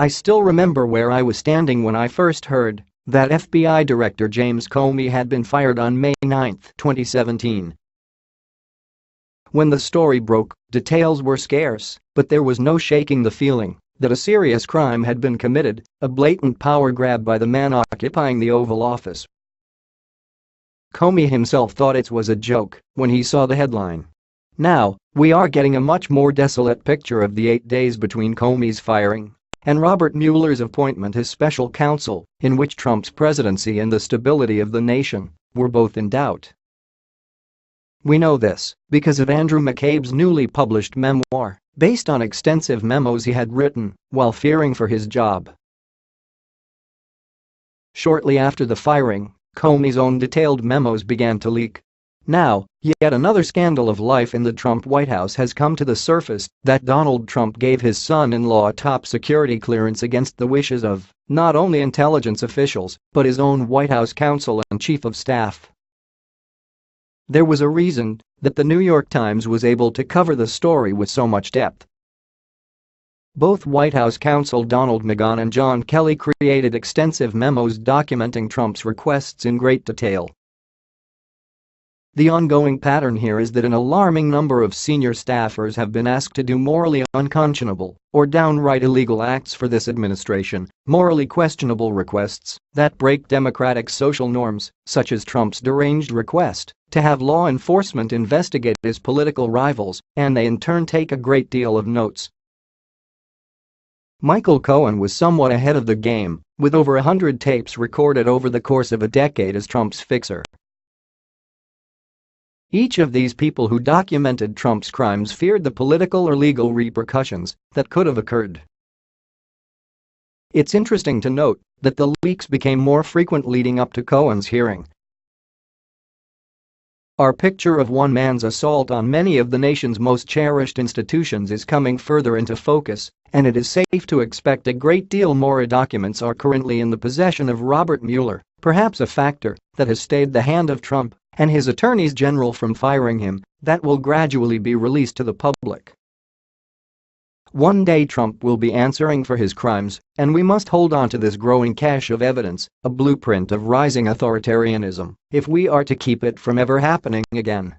I still remember where I was standing when I first heard that FBI Director James Comey had been fired on May 9, 2017. When the story broke, details were scarce, but there was no shaking the feeling that a serious crime had been committed, a blatant power grab by the man occupying the Oval Office. Comey himself thought it was a joke when he saw the headline. Now, we are getting a much more desolate picture of the 8 days between Comey's firing and Robert Mueller's appointment as special counsel, in which Trump's presidency and the stability of the nation were both in doubt. We know this because of Andrew McCabe's newly published memoir, based on extensive memos he had written while fearing for his job. Shortly after the firing, Comey's own detailed memos began to leak. Now, yet another scandal of life in the Trump White House has come to the surface that Donald Trump gave his son-in-law a top security clearance against the wishes of not only intelligence officials but his own White House counsel and chief of staff. There was a reason that the New York Times was able to cover the story with so much depth. Both White House counsel Donald McGahn and John Kelly created extensive memos documenting Trump's requests in great detail. The ongoing pattern here is that an alarming number of senior staffers have been asked to do morally unconscionable or downright illegal acts for this administration, morally questionable requests that break democratic social norms, such as Trump's deranged request to have law enforcement investigate his political rivals, and they in turn take a great deal of notes. Michael Cohen was somewhat ahead of the game, with over 100 tapes recorded over the course of a decade as Trump's fixer. Each of these people who documented Trump's crimes feared the political or legal repercussions that could have occurred. It's interesting to note that the leaks became more frequent leading up to Cohen's hearing. Our picture of one man's assault on many of the nation's most cherished institutions is coming further into focus, and it is safe to expect a great deal more documents are currently in the possession of Robert Mueller, perhaps a factor that has stayed the hand of Trump and his attorneys general from firing him that will gradually be released to the public. One day Trump will be answering for his crimes, and we must hold on to this growing cache of evidence, a blueprint of rising authoritarianism, if we are to keep it from ever happening again.